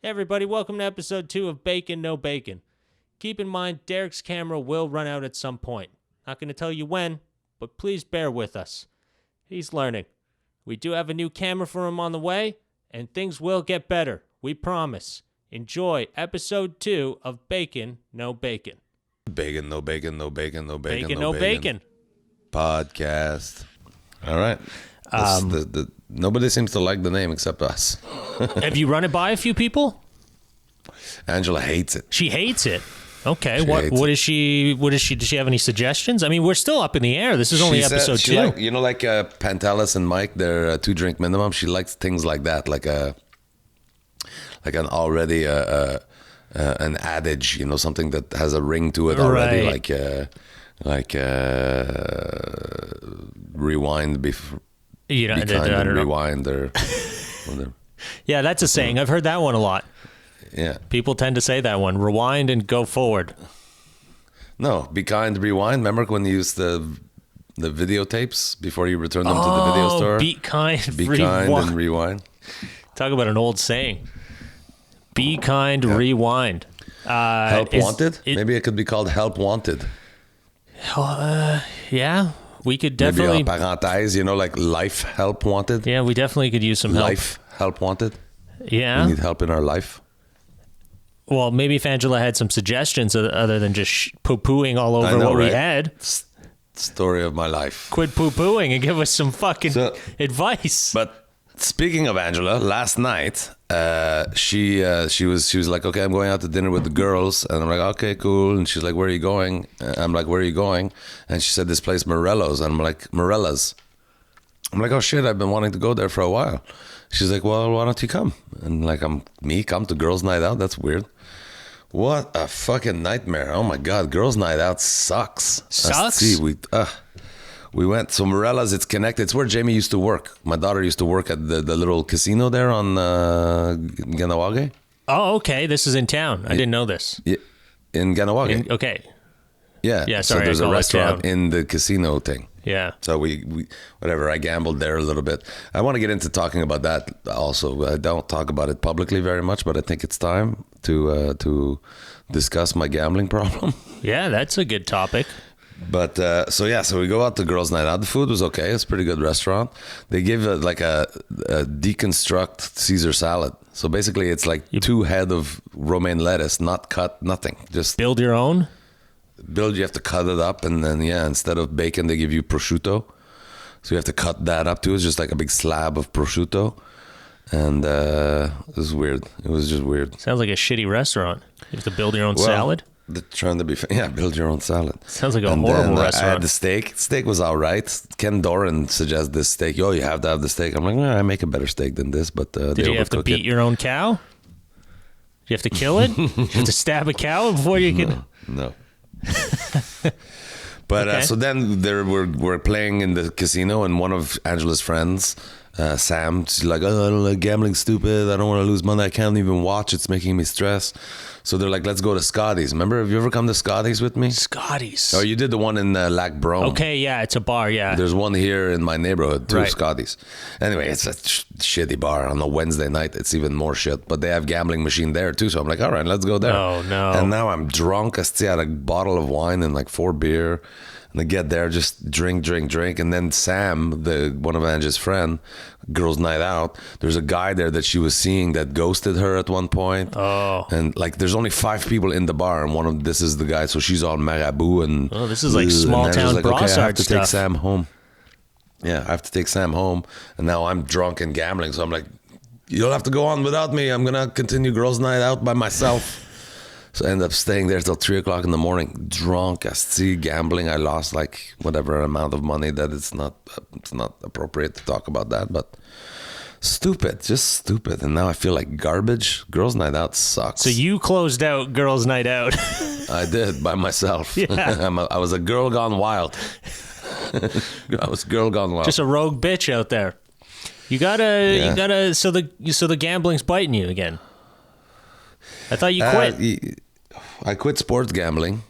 Hey everybody, welcome to episode 2 of Bacon, No Bacon. Keep in mind, Derek's camera will run out at some point. Not going to tell you when, but please bear with us. He's learning. We do have a new camera for him on the way, and things will get better. We promise. Enjoy episode 2 of Bacon, No Bacon. Bacon, no bacon, no bacon, no bacon, Bacon, no bacon. Podcast. All right. Nobody seems to like the name except us. Have you run it by a few people? Angela hates it. She hates it. Okay. She hates What is she? Does she have any suggestions? I mean, we're still up in the air. This is only episode 2. Like, Pantelis and Mike, they're 2 drink minimum. She likes things like that, like an already an adage, something that has a ring to it already, right. like rewind before. Be kind and rewind or whatever. Yeah, that's a saying. I've heard that one a lot. Yeah. People tend to say that one. Rewind and go forward. No, be kind, rewind. Remember when you used the videotapes before you return them to the video store? Be kind, kind and rewind. Talk about an old saying. Be kind, rewind. Help wanted? Maybe it could be called help wanted. Yeah. We could definitely... Maybe en parenthèse, like life help wanted. Yeah, we definitely could use some help. Life help wanted. Yeah. We need help in our life. Well, maybe if Angela had some suggestions other than just poo-pooing all over what we had. Story of my life. Quit poo-pooing and give us some fucking advice. But speaking of Angela, last night, she was like, okay, I'm going out to dinner with the girls. And I'm like, okay, cool. And she's like, where are you going? I'm like, where are you going? And she said, this place, Morello's. And I'm like, Morella's. I'm like, oh shit, I've been wanting to go there for a while. She's like, well, why don't you come? And like, come to girls' night out? That's weird. What a fucking nightmare. Oh my God, girls' night out sucks. Sucks? We went, so Morella's, it's connected. It's where Jamie used to work. My daughter used to work at the little casino there on Ganawage. Oh, okay. This is in town. I didn't know this. Yeah, in Ganawage. Okay. Yeah. Yeah, so sorry. there's a restaurant in the casino thing. Yeah. So we whatever, I gambled there a little bit. I want to get into talking about that also. I don't talk about it publicly very much, but I think it's time to discuss my gambling problem. Yeah, that's a good topic. But so we go out to girls' night out. The food was okay. It's a pretty good restaurant. They give a deconstruct Caesar salad. So basically, it's like 2 head of romaine lettuce, not cut, nothing. Just build your own. You have to cut it up, and then instead of bacon, they give you prosciutto. So you have to cut that up too. It's just like a big slab of prosciutto, and it was weird. It was just weird. Sounds like a shitty restaurant. You have to build your own salad. They're trying to be build your own salad. Sounds like a horrible restaurant. I had the steak. Steak was all right. Ken Doran suggests this steak. You have to have the steak. I'm like, I make a better steak than this. But did you have to beat your own cow? Did you have to kill it? Did you have to stab a cow before you could? No. But okay. So then we're playing in the casino, and one of Angela's friends, Sam, she's like, oh, I don't like gambling, stupid. I don't want to lose money. I can't even watch. It's making me stress. So they're like, let's go to Scotty's. Remember, have you ever come to Scotty's with me? Scotty's. Oh, you did the one in Lac Brome. Okay, yeah, it's a bar, yeah. There's one here in my neighborhood, too, right. Scotty's. Anyway, it's a shitty bar. On a Wednesday night, it's even more shit. But they have gambling machine there, too. So I'm like, all right, let's go there. Oh, no. And now I'm drunk. I had a bottle of wine and like 4 beer. And I get there, just drink. And then Sam, one of Angie's friend, girls' night out, there's a guy there that she was seeing that ghosted her at one point. Oh. And like, there's only 5 people in the bar, and this is the guy. So she's all marabout. And this is like small town like, Brossard okay, I have to stuff. take Sam home. Yeah, I have to take Sam home. And now I'm drunk and gambling. So I'm like, you'll have to go on without me. I'm going to continue girls' night out by myself. So I ended up staying there till 3 o'clock in the morning, drunk, gambling. I lost like whatever amount of money that it's not appropriate to talk about that, but just stupid. And now I feel like garbage. Girls' night out sucks. So you closed out girls' night out. I did by myself. Yeah. I was a girl gone wild. I was girl gone wild. Just a rogue bitch out there. You gotta. So the gambling's biting you again. I thought you quit. I quit sports gambling.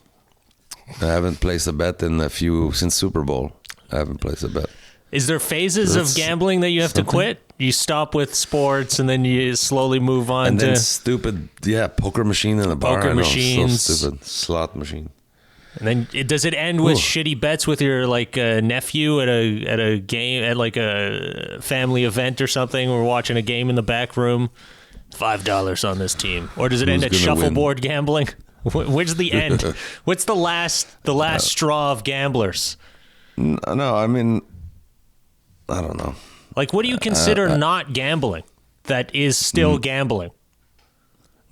I haven't placed a bet since Super Bowl. I haven't placed a bet. Is there phases of gambling that you have to quit? You stop with sports, and then you slowly move on And to then stupid, poker machine in the bar. Poker I know, machines. so stupid. Slot machine. And then does it end with shitty bets with your nephew at a game, at like a family event or something? We're watching a game in the back room. $5 on this team, or does it end at shuffleboard gambling? Where's the end? What's the last straw of gamblers? No, I mean, I don't know. Like, what do you consider not gambling that is still gambling?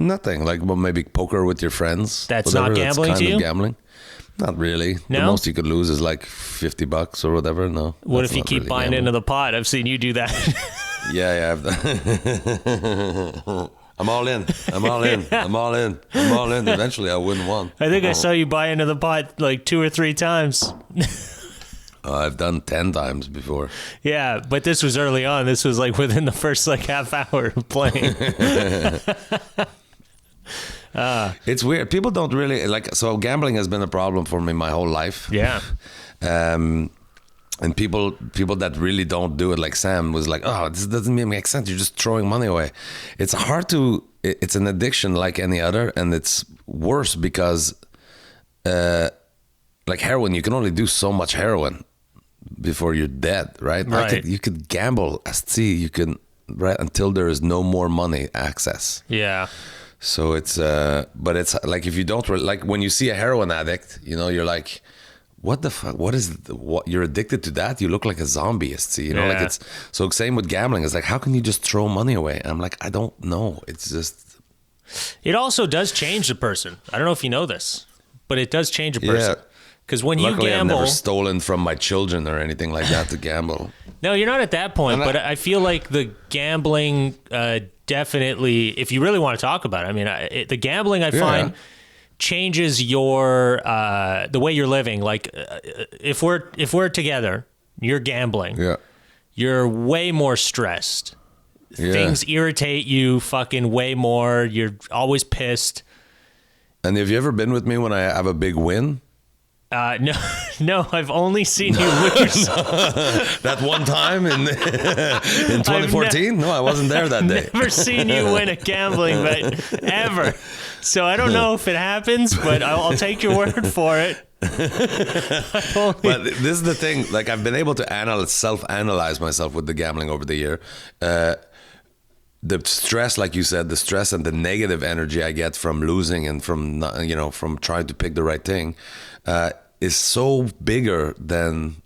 Nothing. Like, well, maybe poker with your friends. That's not gambling that's to kind you? of gambling. Not really. No? The most you could lose is like $50 or whatever. No. What that's if you not keep really buying gambling. into the pot? I've seen you do that. Yeah, I've done. I'm all in. I'm all in. I'm all in. I'm all in. Eventually, I win one. I think I saw you buy into the pot like 2 or 3 times. I've done 10 times before. Yeah, but this was early on. This was like within the first like half hour of playing. It's weird. People don't really like. So gambling has been a problem for me my whole life. Yeah. And people that really don't do it, like Sam was like, oh, this doesn't make sense. You're just throwing money away. It's hard to. It's an addiction like any other, and it's worse because, like heroin, you can only do so much heroin before you're dead, right? Right. You could gamble, you can, right, until there is no more money access. Yeah. So it's, but it's like if you don't like when you see a heroin addict, you're like, what the fuck? What you're addicted to that? You look like a zombie. Like it's so same with gambling. It's like how can you just throw money away? And I'm like, I don't know. It's just. It also does change the person. I don't know if you know this, but it does change a person. Because when Luckily, you gamble, I've never stolen from my children or anything like that to gamble. No, you're not at that point. But I feel like the gambling definitely, if you really want to talk about it, I mean, the gambling I find changes your the way you're living. Like if we're together, you're gambling. Yeah. You're way more stressed. Yeah. Things irritate you fucking way more. You're always pissed. And have you ever been with me when I have a big win? No, I've only seen you lose. That one time in 2014? No, I wasn't there that day. Never seen you win a gambling bet ever. So I don't know if it happens, but I'll take your word for it. But this is the thing. Like I've been able to self-analyze myself with the gambling over the year. The stress, like you said, the stress and the negative energy I get from losing and from from trying to pick the right thing, is so bigger than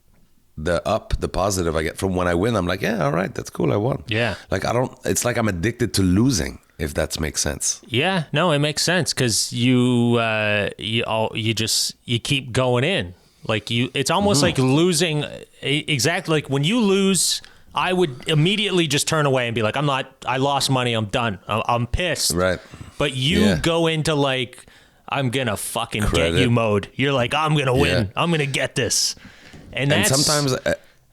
the positive I get from when I win. I'm like, yeah, all right, that's cool, I won. Yeah. Like it's like I'm addicted to losing, if that makes sense. Yeah, no, it makes sense because you keep going in. Like it's almost like losing. Exactly, like when you lose, I would immediately just turn away and be like, I lost money, I'm done. I'm pissed. Right. But you go into like, I'm going to fucking get you mode. You're like, I'm going to win. Yeah. I'm going to get this. And sometimes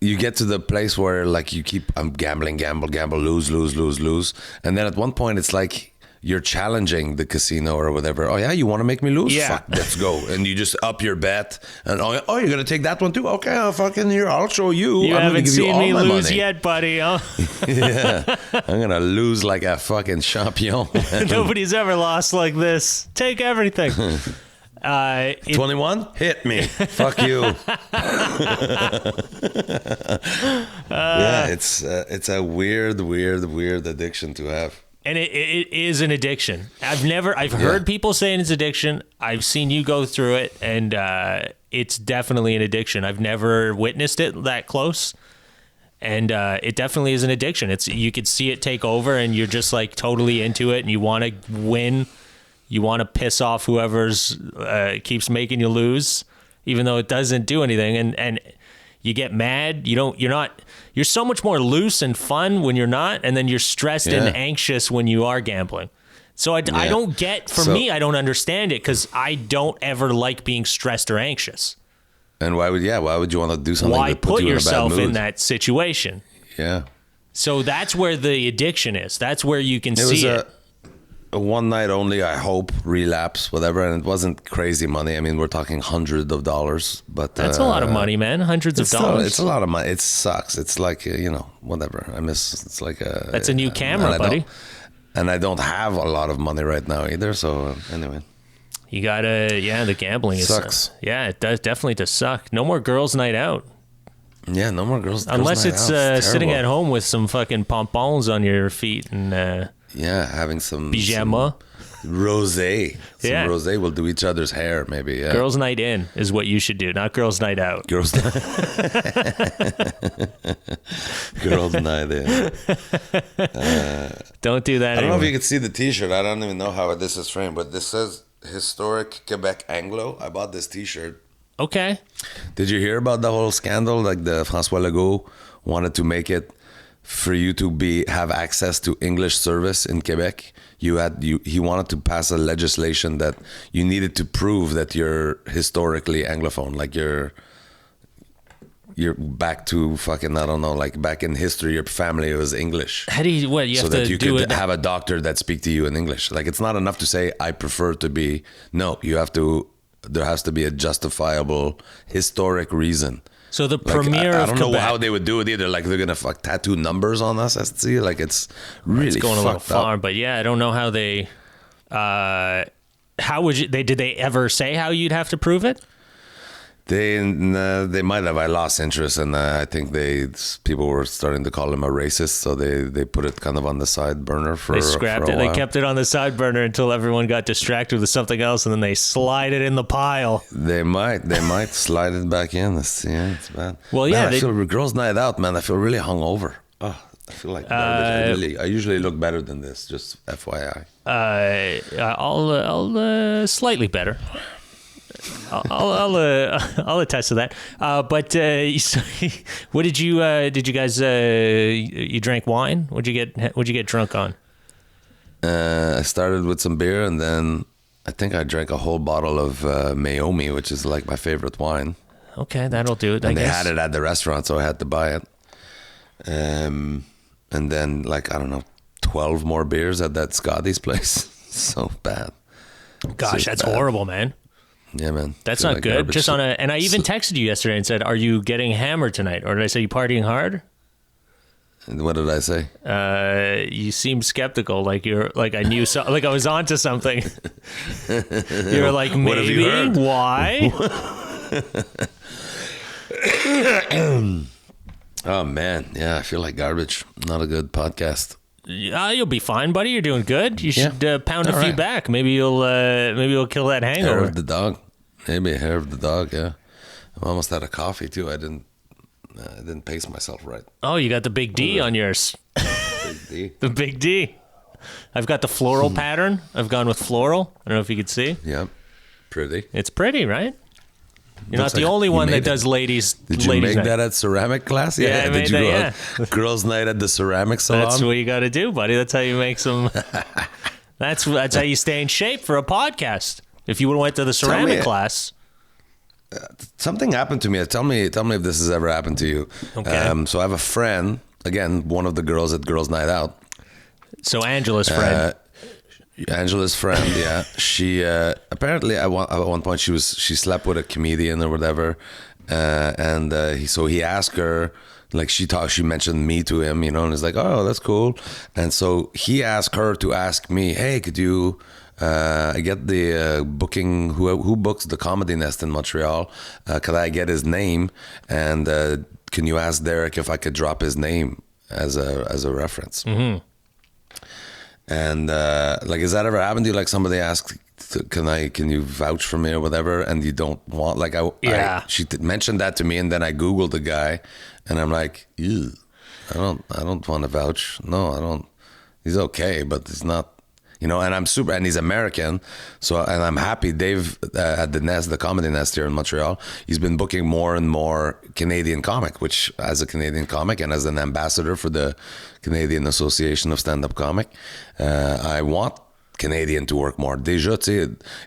you get to the place where like I'm gambling, gamble, lose. And then at one point it's like, you're challenging the casino or whatever. Oh yeah, you want to make me lose? Yeah. Fuck, let's go. And you just up your bet. And you're gonna take that one too? Okay, I'll show you. You I'm haven't gonna give seen you all me my lose money. yet, buddy. Huh? Yeah, I'm gonna lose like a fucking champion. Nobody's ever lost like this. Take everything. 21? Hit me. Fuck you. Yeah, it's a weird addiction to have. And it is an addiction. I've heard people saying it's addiction. I've seen you go through it, and it's definitely an addiction. I've never witnessed it that close, and it definitely is an addiction. You could see it take over, and you're just like totally into it, and you want to win. You want to piss off whoever's keeps making you lose, even though it doesn't do anything, and you get mad. You're so much more loose and fun when you're not, and then you're stressed and anxious when you are gambling. So I don't get, me, I don't understand it because I don't ever like being stressed or anxious. And why would you want to do something Why that put you yourself in a bad mood? in that situation? Yeah. So that's where the addiction is. That's where you can see it. a one night only, I hope, relapse, whatever. And it wasn't crazy money. I mean, we're talking hundreds of dollars, but That's a lot of money, man. Hundreds of dollars. It's a lot of money. It sucks. It's like, whatever. It's like a... That's a new camera, buddy. And I don't have a lot of money right now either. So anyway. You gotta, the gambling sucks. It does definitely does suck. No more girls' night out. Yeah, no more girls. Unless girls it's sitting at home with some fucking pompons on your feet and having some pyjama, some rosé. Some rosé. We'll do each other's hair, maybe. Yeah. Girls' night in is what you should do, not girls' night out. Girls' girls' night in. Don't do that. I don't know if you can see the T-shirt. I don't even know how this is framed, but this says Historic Quebec Anglo. I bought this T-shirt. Okay. Did you hear about the whole scandal? Like the François Legault wanted to make it for you to have access to English service in Quebec. He wanted to pass a legislation that you needed to prove that you're historically Anglophone, like you're back to fucking, I don't know, like back in history, your family was English. How do you have so to that you do could it? Have a doctor that speak to you in English. Like it's not enough to say I prefer to be. No, you have to. There has to be a justifiable historic reason. So the premier I of don't know Quebec, how they would do it either. Like they're gonna tattoo numbers on us. SC. Like it's really it's going a little far. up. But I don't know how they. How would you? Did they ever say how you'd have to prove it? They might have. I lost interest, and I think people were starting to call him a racist, so they put it kind of on the side burner for. They scrapped for a it. while. They kept it on the side burner until everyone got distracted with something else, and then they slide it in the pile. They might slide it back in. It's bad. Well, man, I feel girls' night out, man. I feel really hungover. Oh, I feel like garbage. I usually look better than this. Just FYI. I'll slightly better. I'll attest to that. But what did you guys you drank wine? What'd you get drunk on? I started with some beer, and then I think I drank a whole bottle of Mayomi, which is like my favorite wine. Okay, that'll do it. And they had it at the restaurant, so I had to buy it. And then, like, I don't know, 12 more beers at that Scotty's place. So bad. Gosh, that's horrible, man. Yeah, man. That's not good. Garbage. Just and I even texted you yesterday and said, "Are you getting hammered tonight?" Or did I say you partying hard? And what did I say? You seemed skeptical, like I knew like I was onto something. You were like, maybe. What have you heard? Why? Oh man, yeah, I feel like garbage. Not a good podcast. You'll be fine, buddy. You're doing good. You should pound a few back. Maybe you'll kill that hangover. Hair of the dog. Maybe a hair of the dog. Yeah, I almost had a coffee too. I didn't pace myself right. Oh, you got the big D on yours. Big D. The big D. I've got the floral pattern. I've gone with floral. I don't know if you could see. Yeah, pretty. It's pretty, right? You're not the only one that does ladies. Did you make that at ceramic class? Yeah, I made did you that, go girls' night at the ceramic salon? That's what you got to do, buddy. That's how you make some. That's how you stay in shape for a podcast. If you would have went to the ceramic class. Something happened to me. Tell me if this has ever happened to you. Okay. So I have a friend, again, one of the girls at Girls' Night Out. So Angela's friend. Angela's friend, yeah. She apparently at one point she slept with a comedian or whatever, and he asked her, like she mentioned me to him, and he's like, oh, that's cool, and so he asked her to ask me, hey, could you get the booking who books the Comedy Nest in Montreal? Could I get his name, and can you ask Derek if I could drop his name as a reference? Mm-hmm. And like, has that ever happened to you? Like somebody asked, can you vouch for me or whatever? And you don't want, like, she mentioned that to me, and then I Googled the guy, and I'm like, ew, I don't want to vouch. No, I don't. He's okay, but he's not, and and he's American. So, and I'm happy Dave at the Comedy Nest here in Montreal, he's been booking more and more Canadian comic, which as a Canadian comic and as an ambassador for the Canadian Association of Stand-Up Comic, I want Canadian to work more. Déjà,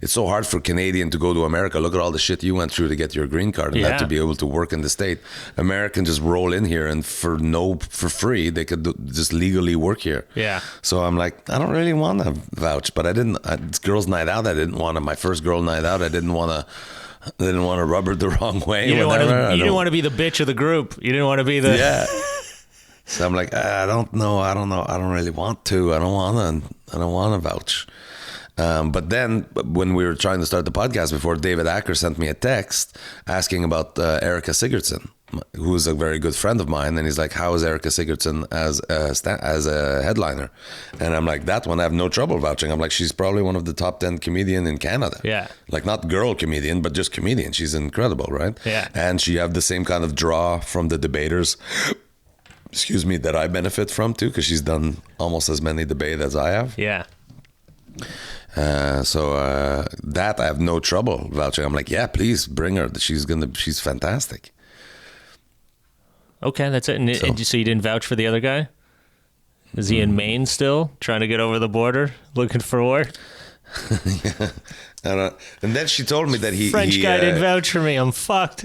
it's so hard for Canadian to go to America. Look at all the shit you went through to get your green card and that to be able to work in the state. American just roll in here and for free they could just legally work here. Yeah. So I'm like, I don't really want to vouch, but it's girls' night out. I didn't want to. My first girl night out, I didn't want to rub her the wrong way. You didn't want to be the bitch of the group. You didn't want to be the So I'm like, I don't know. I don't really want to. I don't want to vouch. But then when we were trying to start the podcast before, David Acker sent me a text asking about Erica Sigurdsson, who is a very good friend of mine. And he's like, how is Erica Sigurdsson as a headliner? And I'm like, that one I have no trouble vouching. I'm like, she's probably one of the top 10 comedian in Canada. Yeah. Like not girl comedian, but just comedian. She's incredible, right? Yeah. And she have the same kind of draw from the debaters, that I benefit from too, because she's done almost as many debates as I have. Yeah. So that I have no trouble vouching. I'm like, yeah, please bring her. She's fantastic. Okay, that's it. And so you didn't vouch for the other guy? Is he in Maine still, trying to get over the border, looking for work? Yeah. And then she told me that French guy didn't vouch for me. I'm fucked.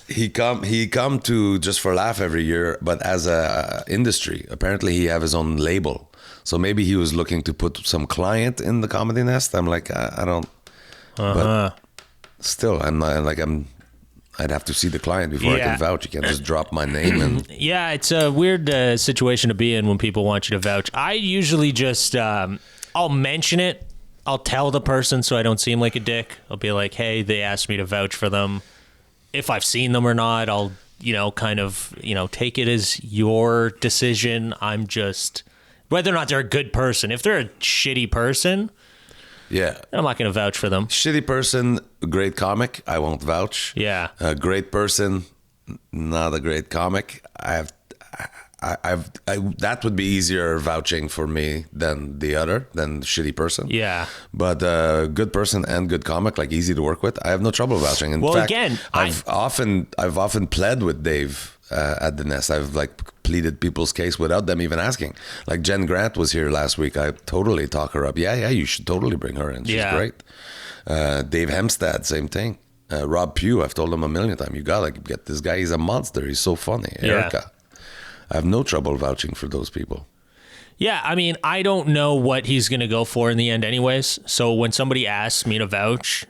He come to Just for Laugh every year, but as a industry. Apparently he have his own label. So maybe he was looking to put some client in the Comedy Nest. I'm like, I don't. But still, I'd have to see the client before I can vouch. You can't just drop my name and. Yeah, it's a weird situation to be in when people want you to vouch. I usually just I'll mention it. I'll tell the person so I don't seem like a dick. I'll be like, hey, they asked me to vouch for them. If I've seen them or not, I'll, take it as your decision. I'm just, whether or not they're a good person. If they're a shitty person, I'm not going to vouch for them. Shitty person, great comic, I won't vouch. Yeah. A great person, not a great comic. That would be easier vouching for me than shitty person. Yeah. But good person and good comic, like easy to work with, I have no trouble vouching. In fact, again, I've often pled with Dave at the Nest. I've pleaded people's case without them even asking. Like Jen Grant was here last week. I totally talk her up. Yeah, you should totally bring her in. She's great. Dave Hemstad, same thing. Rob Pugh, I've told him a million times, you gotta get this guy. He's a monster. He's so funny. Erica. I have no trouble vouching for those people. Yeah, I mean, I don't know what he's going to go for in the end anyways. So when somebody asks me to vouch,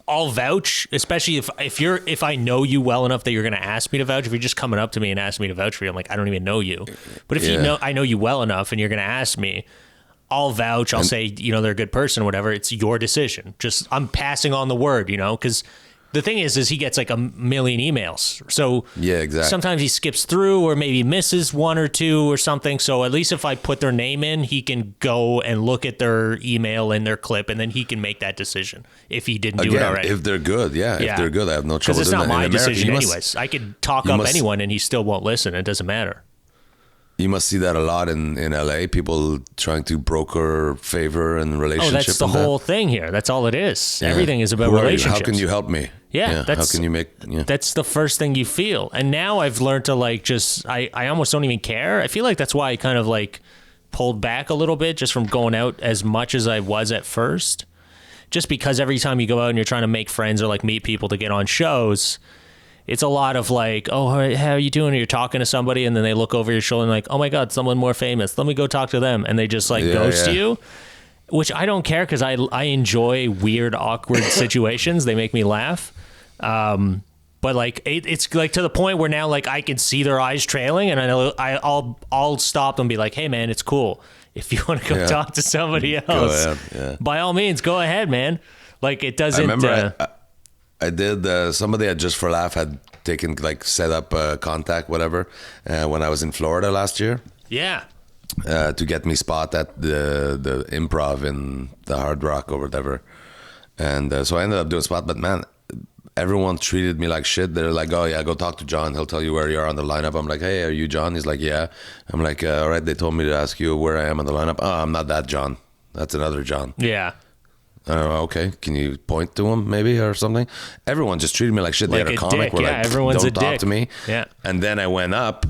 I'll vouch, especially if I know you well enough that you're going to ask me to vouch. If you're just coming up to me and asking me to vouch for you, I'm like, I don't even know you. But if I know you well enough and you're going to ask me, I'll vouch. I'll say, they're a good person or whatever. It's your decision. Just I'm passing on the word, because the thing is he gets like a million emails. So exactly. Sometimes he skips through or maybe misses one or two or something. So at least if I put their name in, he can go and look at their email and their clip, and then he can make that decision if he didn't do it already. If they're good, if they're good, I have no trouble. Because it's not my decision America, anyways. I could talk up anyone and he still won't listen. It doesn't matter. You must see that a lot in LA. People trying to broker favor and relationship. Oh, that's the whole thing here. That's all it is. Yeah. Everything is about relationships. How can you help me? Yeah, how can you make? Yeah. That's the first thing you feel. And now I've learned to I almost don't even care. I feel like that's why I kind of pulled back a little bit just from going out as much as I was at first. Just because every time you go out and you're trying to make friends or meet people to get on shows, it's a lot of oh, how are you doing? Or you're talking to somebody and then they look over your shoulder and oh my God, someone more famous. Let me go talk to them. And they just ghost you, which I don't care because I enjoy weird, awkward situations. They make me laugh. But it's to the point where now I can see their eyes trailing and I'll stop and be like, hey man, it's cool. If you want to go talk to somebody else, by all means, go ahead, man. It doesn't. I remember I did somebody at Just for Laugh had taken set up contact whatever when I was in Florida last year. Yeah. To get me spot at the Improv in the Hard Rock or whatever, and so I ended up doing spot. But man, everyone treated me like shit. They're like, oh yeah, go talk to John. He'll tell you where you are on the lineup. I'm like, hey, are you John? He's like, yeah. I'm like, all right. They told me to ask you where I am on the lineup. Oh, I'm not that John. That's another John. Yeah. Okay, can you point to him maybe or something? Everyone just treated me like shit. They had a comic dick. where everyone's don't a talk dick. to me. Yeah. And then I went up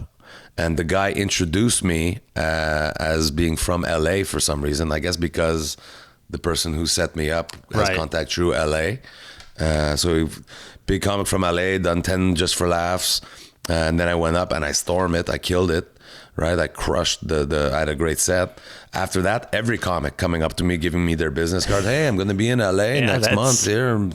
and the guy introduced me as being from LA for some reason. I guess because the person who set me up has contact through LA. So big comic from LA, done 10 just for laughs. And then I went up and I stormed it. I killed it. Right, I crushed I had a great set. After that, every comic coming up to me, giving me their business card. Hey, I'm going to be in LA next month. Here,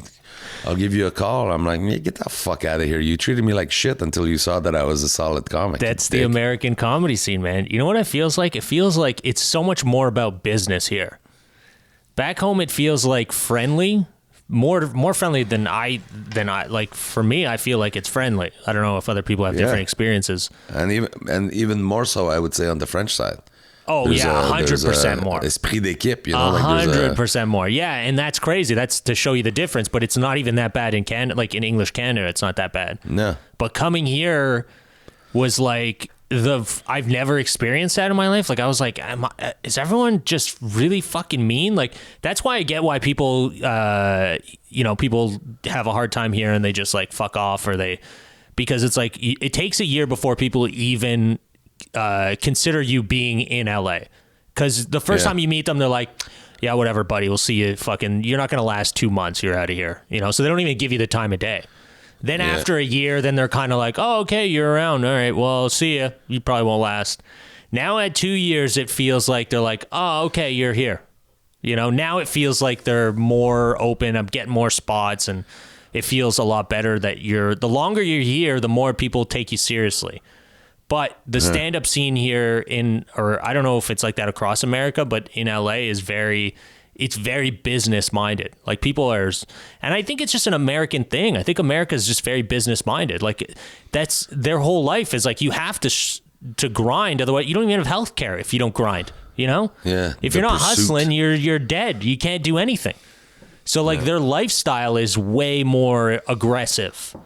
I'll give you a call. I'm like, yeah, get the fuck out of here. You treated me like shit until you saw that I was a solid comic. That's the American comedy scene, man. You know what it feels like? It feels like it's so much more about business here. Back home, it feels like friendly. More friendly than I like. For me, I feel like it's friendly. I don't know if other people have different experiences, and even more so, I would say on the French side. Oh, there's 100% more. Esprit d'équipe, you know, 100% more. Yeah, and that's crazy. That's to show you the difference. But it's not even that bad in Canada. Like in English Canada, it's not that bad. No. But coming here was like I've never experienced that in my life. Like I was like, is everyone just really fucking mean? Like that's why I get why people, people have a hard time here and they just like fuck off because it's like it takes a year before people even consider you being in LA. Because the first time you meet them, they're like, yeah, whatever, buddy. We'll see you. You're not gonna last 2 months. You're out of here. So they don't even give you the time of day. Then after a year, then they're kind of like, oh, okay, you're around. All right, well, see ya. You probably won't last. Now at 2 years, it feels like they're like, oh, okay, you're here. Now it feels like they're more open. I'm getting more spots, and it feels a lot better that the longer you're here, the more people take you seriously. But the stand-up scene here or I don't know if it's like that across America, but in LA is it's very business minded. Like people and I think it's just an American thing. I think America is just very business minded. Like that's their whole life is like you have to grind. Otherwise, you don't even have health care if you don't grind. Yeah. If you're not hustling, you're dead. You can't do anything. So like their lifestyle is way more aggressive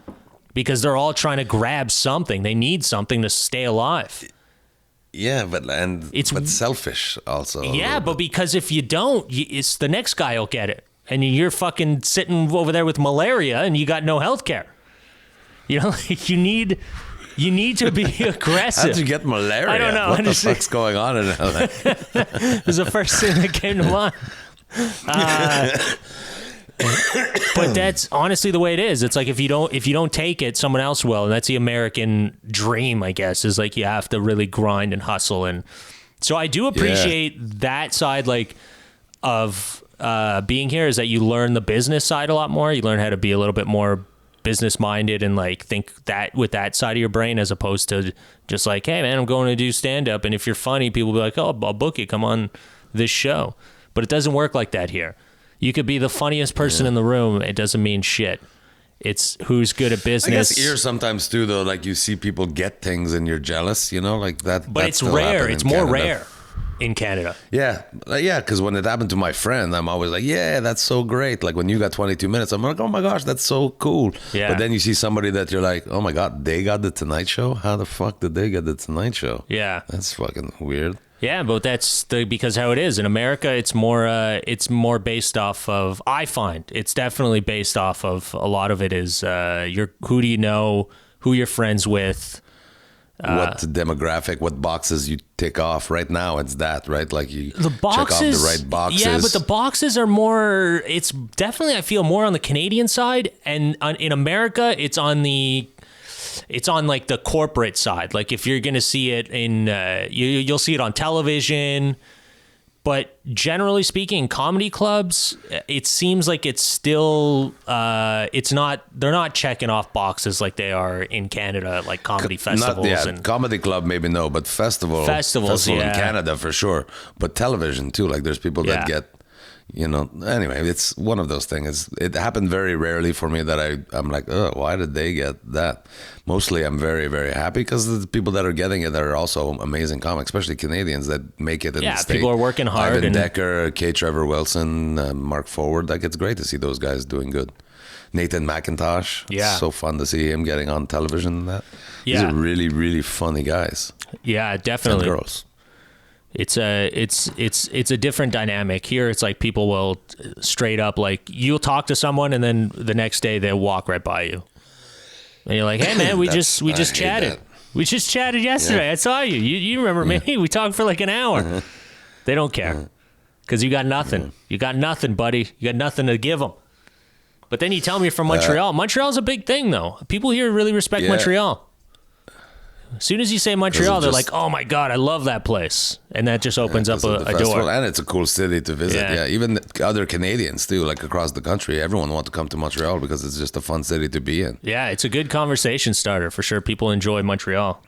because they're all trying to grab something. They need something to stay alive. Yeah, but selfish also. Yeah, but because if you don't, it's the next guy will get it, and you're fucking sitting over there with malaria, and you got no health care. You need to be aggressive. How'd you get malaria? I don't know. What the fuck's going on in LA? It was the first thing that came to mind. But that's honestly the way it is. It's like if you don't take it, someone else will, and that's the American dream, I guess. Is like you have to really grind and hustle, and so I do appreciate that side, like of being here, is that you learn the business side a lot more. You learn how to be a little bit more business minded and like think that with that side of your brain, as opposed to just like, hey man, I'm going to do stand up, and if you're funny, people will be like, oh, I'll book you, come on this show. But it doesn't work like that here. You could be the funniest person in the room. It doesn't mean shit. It's who's good at business. I guess here sometimes too, though, like you see people get things and you're jealous, like that. But it's rare. It's more rare in Canada. Yeah. Because when it happened to my friend, I'm always like, yeah, that's so great. Like when you got 22 minutes, I'm like, oh my gosh, that's so cool. Yeah. But then you see somebody that you're like, oh my God, they got the Tonight Show? How the fuck did they get the Tonight Show? Yeah. That's fucking weird. Yeah, but that's because how it is in America. It's more based off of. I find it's definitely based off of a lot of it is who do you know, who you're friends with, what demographic, what boxes you tick off. Right now, it's that, right? Like you check off the right boxes. Yeah, but the boxes are more. It's definitely I feel more on the Canadian side, and in America, it's on like the corporate side. Like if you're going to see it in, you'll see it on television, but generally speaking, comedy clubs, it seems like it's still, they're not checking off boxes like they are in Canada, like comedy festivals. And comedy club, maybe no, but festivals in Canada for sure. But television too. Like there's people that get, anyway, it's one of those things. It happened very rarely for me that I'm like, oh, why did they get that? Mostly I'm very, very happy because the people that are getting it are also amazing comics, especially Canadians that make it in the state. People are working hard. Ivan Decker, K. Trevor Wilson, Mark Forward. Like it's great to see those guys doing good. Nathan McIntosh. Yeah. It's so fun to see him getting on television and that. Yeah. These are really, really funny guys. Yeah, definitely. And girls. It's a different dynamic here. It's like people will straight up, like you'll talk to someone and then the next day they'll walk right by you and you're like, hey man, we just chatted. We just chatted yesterday. Yeah. I saw you. You remember me? We talked for like an hour. They don't care because you got nothing. You got nothing, buddy. You got nothing to give them. But then you tell me you're from Montreal. Montreal's a big thing, though. People here really respect Montreal. As soon as you say Montreal, they're like, "Oh my God, I love that place," and that just opens up a door. And it's a cool city to visit. Yeah, even other Canadians too, like across the country. Everyone wants to come to Montreal because it's just a fun city to be in. Yeah, it's a good conversation starter for sure. People enjoy Montreal.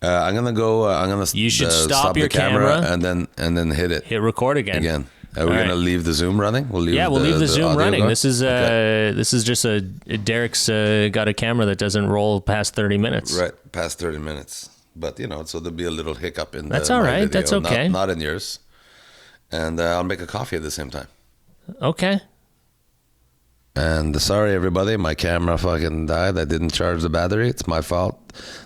I'm gonna go. I'm gonna. You should stop your camera and then hit it. Hit record again. Are we gonna leave the Zoom running? We'll leave the Zoom running. Going? This is just Derek's got a camera that doesn't roll past 30 minutes. Right, past 30 minutes. But so there'll be a little hiccup in. That's all right. Video, That's okay. Not in yours. And I'll make a coffee at the same time. Okay. And sorry, everybody, my camera fucking died. I didn't charge the battery. It's my fault.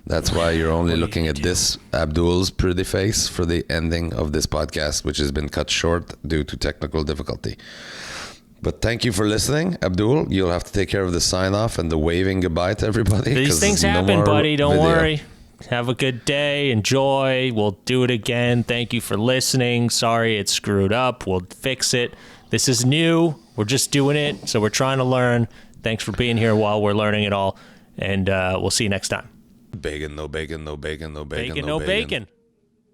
That's why you're only looking at this Abdul's pretty face for the ending of this podcast, which has been cut short due to technical difficulty. But thank you for listening, Abdul. You'll have to take care of the sign off and the waving goodbye to everybody. These things happen, buddy. Don't worry. Have a good day. Enjoy. We'll do it again. Thank you for listening. Sorry it screwed up. We'll fix it. This is new. We're just doing it, so we're trying to learn. Thanks for being here while we're learning it all, and we'll see you next time. Bacon, no bacon, no bacon, no bacon, Bacon, no bacon.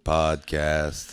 Podcast.